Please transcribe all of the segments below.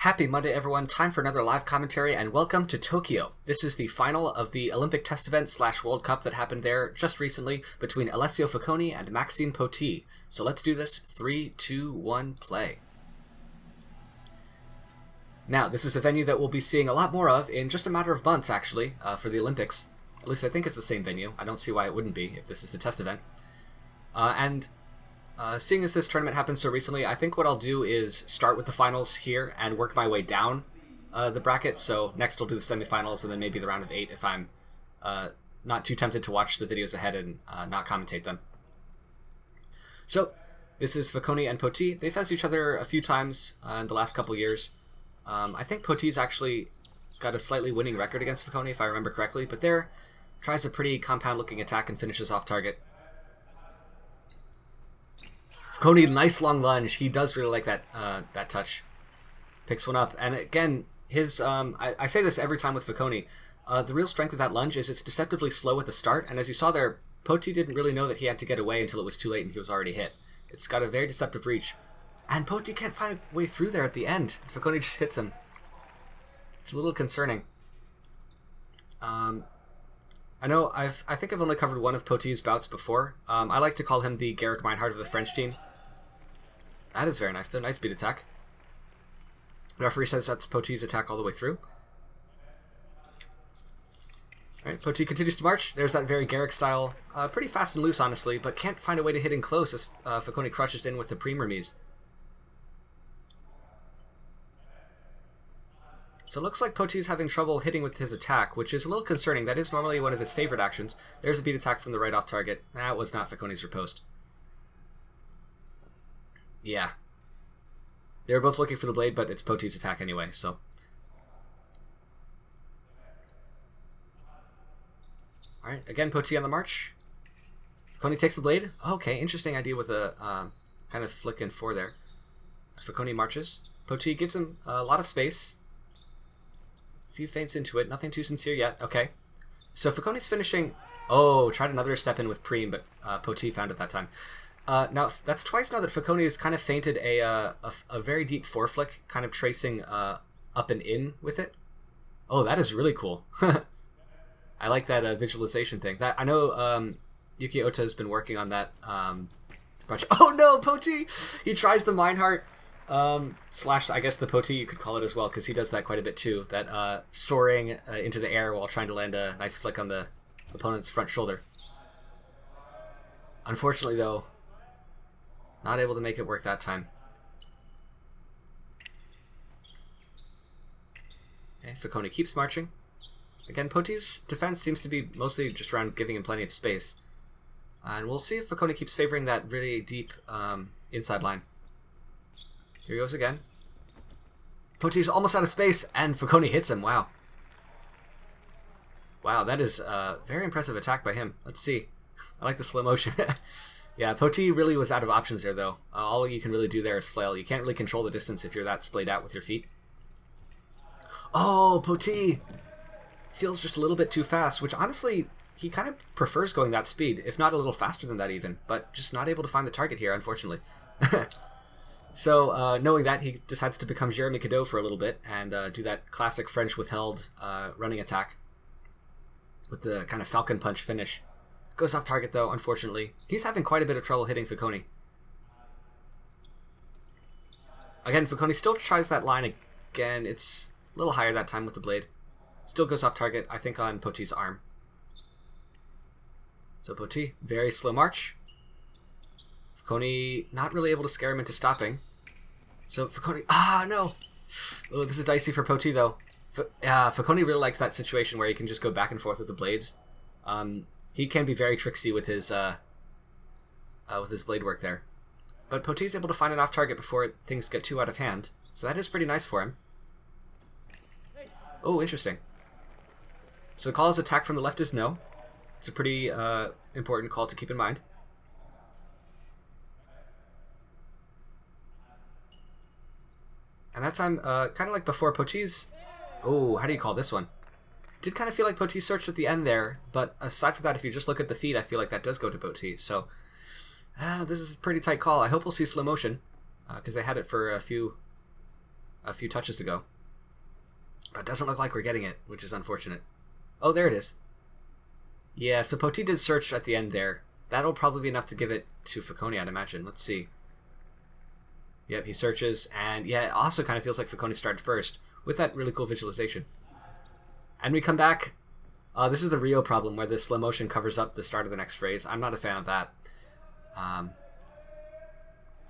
Happy Monday, everyone. Time for another live commentary, and welcome to Tokyo. This is the final of the Olympic test event / World Cup that happened there just recently between Alessio Foconi and Maxime Pauty. So let's do this. 3, 2, 1, play. Now, this is a venue that we'll be seeing a lot more of in just a matter of months, actually, for the Olympics. At least I think it's the same venue. I don't see why it wouldn't be if this is the test event. Seeing as this tournament happened so recently, I think what I'll do is start with the finals here and work my way down the bracket. So next we'll do the semifinals and then maybe the round of 8 if I'm not too tempted to watch the videos ahead and not commentate them. So this is Foconi and Pauty. They've faced each other a few times in the last couple years. I think Pauty's actually got a slightly winning record against Foconi if I remember correctly, but there tries a pretty compound looking attack and finishes off target. Foconi, nice long lunge. He does really like that that touch. Picks one up. And again, his I say this every time with Foconi. The real strength of that lunge is it's deceptively slow at the start. And as you saw there, Pauty didn't really know that he had to get away until it was too late and he was already hit. It's got a very deceptive reach. And Pauty can't find a way through there at the end. Foconi just hits him. It's a little concerning. I know I think I've only covered one of Pauty's bouts before. I like to call him the Garrick Meinhardt of the French team. That is very nice, though. Nice beat attack. The referee says that's Pauty's attack all the way through. Alright, Pauty continues to march. There's that very Garrick style. Pretty fast and loose, honestly, but can't find a way to hit in close as Foconi crushes in with the prime remise. So it looks like Pauty's having trouble hitting with his attack, which is a little concerning. That is normally one of his favorite actions. There's a beat attack from the right off target. That was not Foconi's riposte. Yeah. They were both looking for the blade, but it's Pauty's attack anyway, so. Alright, again, Pauty on the march. Foconi takes the blade. Okay, interesting idea with a kind of flick and 4 there. Foconi marches. Pauty gives him a lot of space. A few feints into it. Nothing too sincere yet. Okay. So Foconi's finishing. Oh, tried another step in with Prime, but Pauty found it that time. Now, that's twice now that Foconi has kind of feinted a very deep 4-flick, kind of tracing up and in with it. Oh, that is really cool. I like that visualization thing. That I know Yuki Ota has been working on that project. Oh no, Pauty! He tries the Meinhardt. Slash, I guess the Pauty you could call it as well, because he does that quite a bit too. That soaring into the air while trying to land a nice flick on the opponent's front shoulder. Unfortunately, though, not able to make it work that time. Okay, Foconi keeps marching. Again, Pauty's defense seems to be mostly just around giving him plenty of space. And we'll see if Foconi keeps favoring that really deep inside line. Here he goes again. Pauty's almost out of space, and Foconi hits him. Wow. Wow, that is a very impressive attack by him. Let's see. I like the slow motion. Yeah, Pauty really was out of options there, though. All you can really do there is flail. You can't really control the distance if you're that splayed out with your feet. Oh, Pauty feels just a little bit too fast, which honestly, he kind of prefers going that speed, if not a little faster than that even, but just not able to find the target here, unfortunately. So, knowing that, he decides to become Jeremy Cadeau for a little bit and do that classic French withheld running attack with the kind of falcon punch finish. Goes off target, though, unfortunately. He's having quite a bit of trouble hitting Foconi. Again, Foconi still tries that line again. It's a little higher that time with the blade. Still goes off target, I think, on Pauty's arm. So Pauty, very slow march. Foconi not really able to scare him into stopping. So Foconi, no! Oh, this is dicey for Pauty, though. Foconi really likes that situation where he can just go back and forth with the blades. He can be very tricksy with his blade work there. But Pauty's able to find an off target before things get too out of hand. So that is pretty nice for him. Oh, interesting. So the call is attack from the left is no. It's a pretty important call to keep in mind. And that time, kind of like before, Pauty's... Oh, how do you call this one? Did kind of feel like Pauty searched at the end there, but aside from that, if you just look at the feet, I feel like that does go to Pauty. So, this is a pretty tight call. I hope we'll see slow motion, because they had it for a few a few touches ago. But it doesn't look like we're getting it, which is unfortunate. Oh, there it is. Yeah, so Pauty did search at the end there. That'll probably be enough to give it to Foconi, I'd imagine. Let's see. Yep, he searches, and yeah, it also kind of feels like Foconi started first, with that really cool visualization. And we come back. This is the Rio problem, where the slow motion covers up the start of the next phrase. I'm not a fan of that.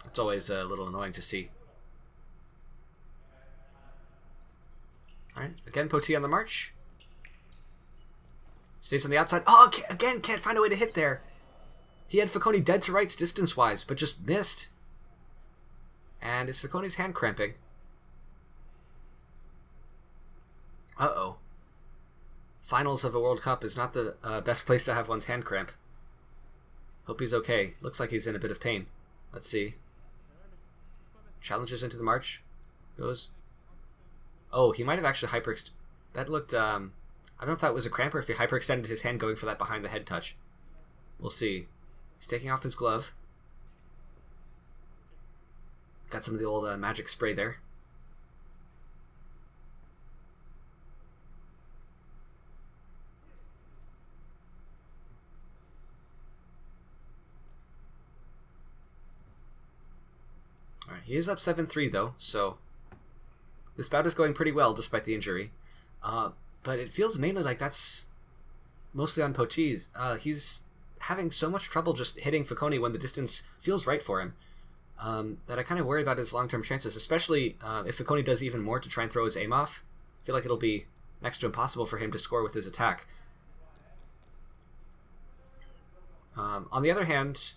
It's always a little annoying to see. Alright, again, Pauty on the march. Stays on the outside. Oh, again, can't find a way to hit there. He had Foconi dead to rights distance-wise, but just missed. And is Foconi's hand cramping? Uh-oh. Finals of a World Cup is not the best place to have one's hand cramp. Hope he's okay. Looks like he's in a bit of pain. Let's see. Challenges into the march. Goes. Oh, he might have actually hyperextended. That looked, I don't know if that was a cramp or if he hyperextended his hand going for that behind the head touch. We'll see. He's taking off his glove. Got some of the old magic spray there. Alright, he is up 7-3 though, so this bout is going pretty well despite the injury. But it feels mainly like that's mostly on Pauty. He's having so much trouble just hitting Foconi when the distance feels right for him, that I kind of worry about his long-term chances, especially if Foconi does even more to try and throw his aim off. I feel like it'll be next to impossible for him to score with his attack. On the other hand,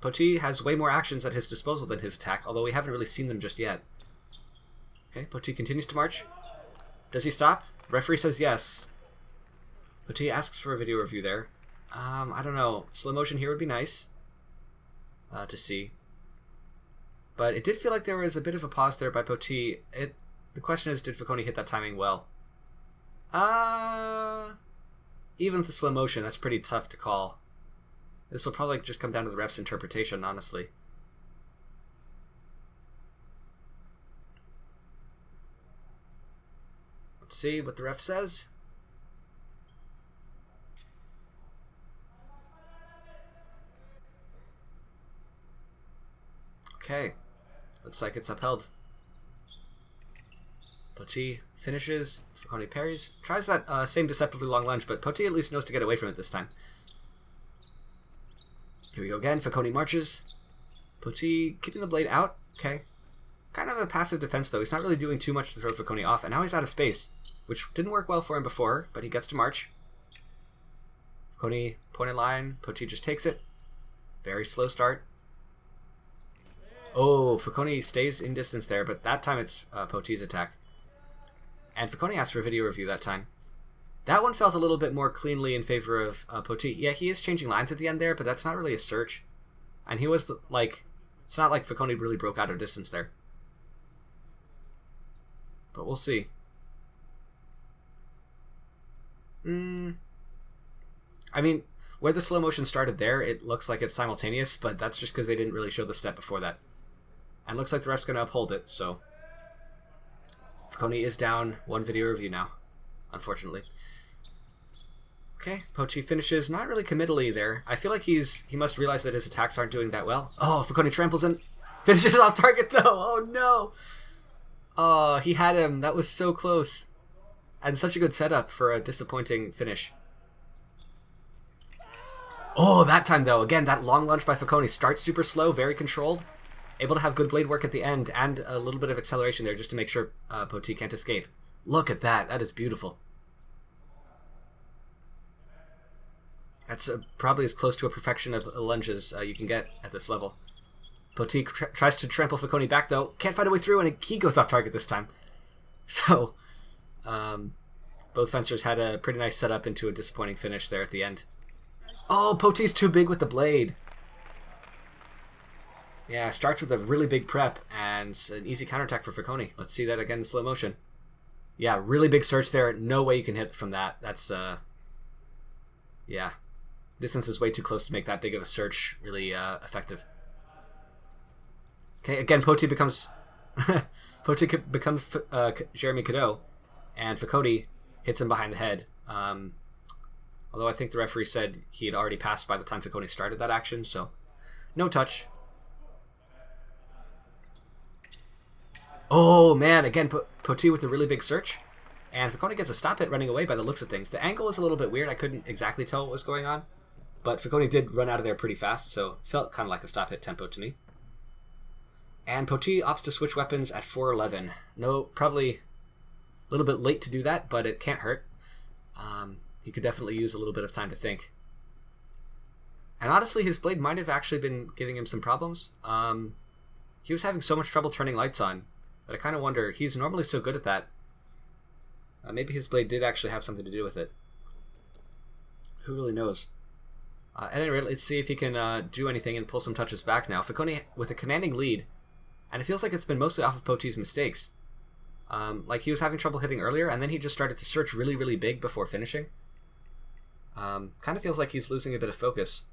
Pauty has way more actions at his disposal than his attack, although we haven't really seen them just yet. Okay, Pauty continues to march. Does he stop? Referee says yes. Pauty asks for a video review there. I don't know. Slow motion here would be nice to see. But it did feel like there was a bit of a pause there by Pauty. The question is, did Foconi hit that timing well? Even with the slow motion, that's pretty tough to call. This will probably just come down to the ref's interpretation, honestly. Let's see what the ref says. Okay. Looks like it's upheld. Pauty finishes. Foconi parries. Tries that same deceptively long lunge, but Pauty at least knows to get away from it this time. Here we go again. Foconi marches. Pauty keeping the blade out. Okay. Kind of a passive defense, though. He's not really doing too much to throw Foconi off, and now he's out of space, which didn't work well for him before, but he gets to march. Foconi, point in line. Pauty just takes it. Very slow start. Oh, Foconi stays in distance there, but that time it's Pauty's attack. And Foconi asked for a video review that time. That one felt a little bit more cleanly in favor of Pauty. Yeah, he is changing lines at the end there, but that's not really a search. And he was, like, it's not like Foconi really broke out of distance there. But we'll see. I mean, where the slow motion started there, it looks like it's simultaneous, but that's just because they didn't really show the step before that. And looks like the ref's going to uphold it, so Foconi is down one video review now, unfortunately. Okay, Pauty finishes not really committally there. I feel like he must realize that his attacks aren't doing that well. Oh, Foconi tramples in. Finishes off target though. Oh no. Oh, he had him. That was so close. And such a good setup for a disappointing finish. Oh, that time though. Again, that long lunge by Foconi starts super slow, very controlled. Able to have good blade work at the end and a little bit of acceleration there just to make sure Pauty can't escape. Look at that. That is beautiful. That's probably as close to a perfection of lunges you can get at this level. Pauty tries to trample Foconi back, though. Can't find a way through, and he goes off target this time. So, both fencers had a pretty nice setup into a disappointing finish there at the end. Oh, Pauty's too big with the blade. Yeah, starts with a really big prep, and an easy counterattack for Foconi. Let's see that again in slow motion. Yeah, really big search there. No way you can hit from that. That's, yeah. Distance is way too close to make that big of a search really effective. Okay, again, Pauty becomes Pauty becomes Jeremy Cadeau, and Foconi hits him behind the head. Although I think the referee said he had already passed by the time Foconi started that action, so no touch. Oh man, again, Pauty with a really big search. And Foconi gets a stop hit running away by the looks of things. The angle is a little bit weird. I couldn't exactly tell what was going on. But Foconi did run out of there pretty fast, so it felt kind of like a stop hit tempo to me. And Pauty opts to switch weapons at 4-11. No, probably a little bit late to do that, but it can't hurt. He could definitely use a little bit of time to think. And honestly, his blade might have actually been giving him some problems. He was having so much trouble turning lights on that I kind of wonder, he's normally so good at that. Maybe his blade did actually have something to do with it. Who really knows? At any rate, let's see if he can do anything and pull some touches back now. Foconi with a commanding lead, and it feels like it's been mostly off of Pauty's mistakes. Like he was having trouble hitting earlier, and then he just started to search really, really big before finishing. Kind of feels like he's losing a bit of focus.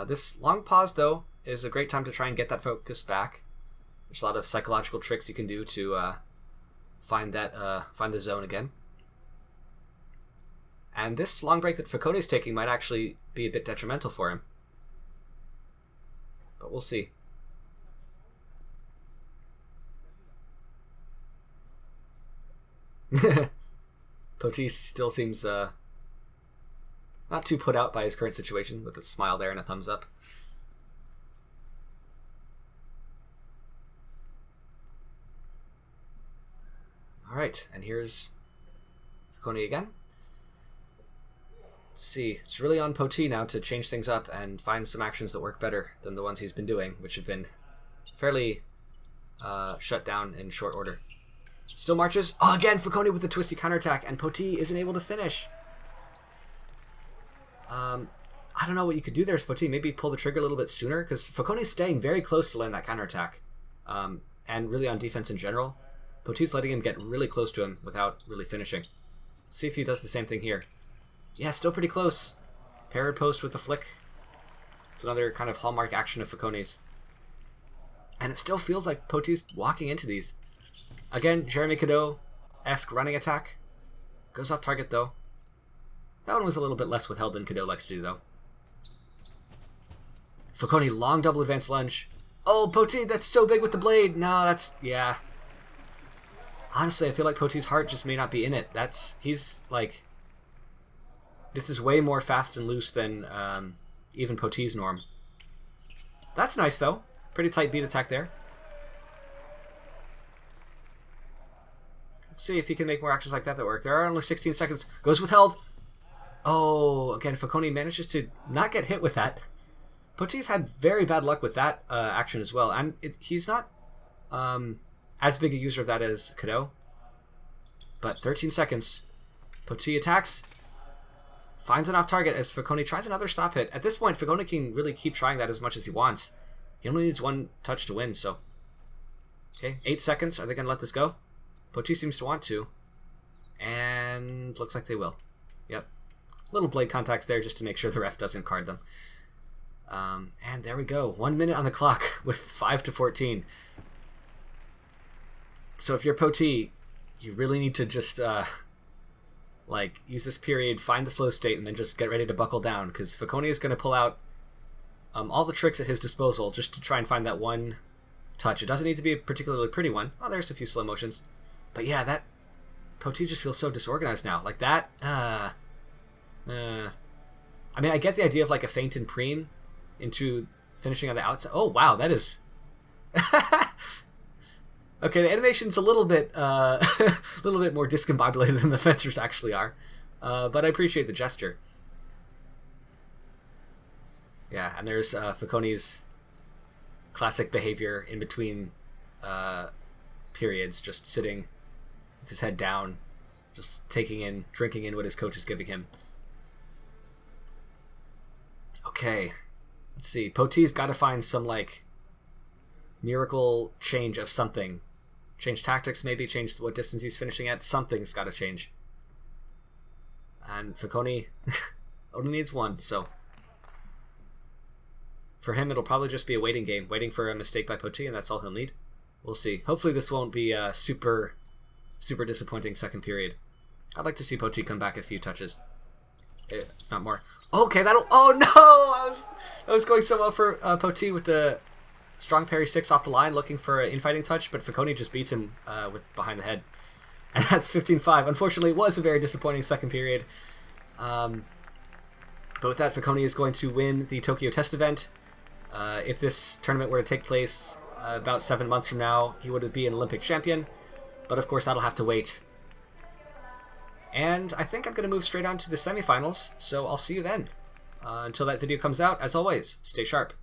This long pause, though, is a great time to try and get that focus back. There's a lot of psychological tricks you can do to find the zone again. And this long break that Foconi's taking might actually be a bit detrimental for him. But we'll see. Pauty still seems not too put out by his current situation, with a smile there and a thumbs up. Alright, and here's Foconi again. Let's see, it's really on Pauty now to change things up and find some actions that work better than the ones he's been doing, which have been fairly shut down in short order. Still marches. Oh, again, Foconi with the twisty counterattack, and Pauty isn't able to finish. I don't know what you could do there, Pauty. Maybe pull the trigger a little bit sooner, because Foconi's staying very close to land that counterattack, and really on defense in general. Pauty's letting him get really close to him without really finishing. Let's see if he does the same thing here. Yeah, still pretty close. Parried post with the flick. It's another kind of hallmark action of Foconi's. And it still feels like Pauty's walking into these. Again, Jeremy Cadeau-esque running attack. Goes off target, though. That one was a little bit less withheld than Cadeau likes to do, though. Foconi, long double advanced lunge. Oh, Pauty, that's so big with the blade. No, that's... yeah. Honestly, I feel like Pauty's heart just may not be in it. He's, like... this is way more fast and loose than even Pauty's norm. That's nice, though. Pretty tight beat attack there. Let's see if he can make more actions like that work. There are only 16 seconds. Goes withheld. Oh, again, Foconi manages to not get hit with that. Pauty's had very bad luck with that action as well. And he's not as big a user of that as Cadeau. But 13 seconds. Pauty attacks. Finds an off target as Foconi tries another stop hit. At this point, Foconi can really keep trying that as much as he wants. He only needs one touch to win, so... okay, 8 seconds. Are they going to let this go? Pauty seems to want to. And looks like they will. Yep. Little blade contacts there just to make sure the ref doesn't card them. And there we go. 1 minute on the clock with 5-14. So if you're Pauty, you really need to just... like, use this period, find the flow state, and then just get ready to buckle down, because Foconi is going to pull out all the tricks at his disposal just to try and find that one touch. It doesn't need to be a particularly pretty one. Oh, there's a few slow motions. But yeah, that... Pauty just feels so disorganized now. Like that... I mean, I get the idea of like a feint and preem into finishing on the outside. Oh, wow, that is... okay, the animation's a little bit more discombobulated than the fencers actually are, but I appreciate the gesture. Yeah, and there's Foconi's classic behavior in between periods, just sitting with his head down, just drinking in what his coach is giving him. Okay, let's see. Pauty's got to find some like miracle change of something. Change tactics, maybe change what distance he's finishing at. Something's got to change. And Foconi only needs one, so for him it'll probably just be a waiting game, waiting for a mistake by Pauty, and that's all he'll need. We'll see. Hopefully this won't be a super disappointing second period. I'd like to see Pauty come back a few touches, if not more. Okay, that'll... Oh no! I was going so well for Pauty with the strong parry 6 off the line, looking for an infighting touch, but Foconi just beats him with behind the head. And that's 15-5. Unfortunately, it was a very disappointing second period. But with that, Foconi is going to win the Tokyo Test event. If this tournament were to take place about 7 months from now, he would be an Olympic champion. But of course, that'll have to wait. And I think I'm going to move straight on to the semifinals, so I'll see you then. Until that video comes out, as always, stay sharp.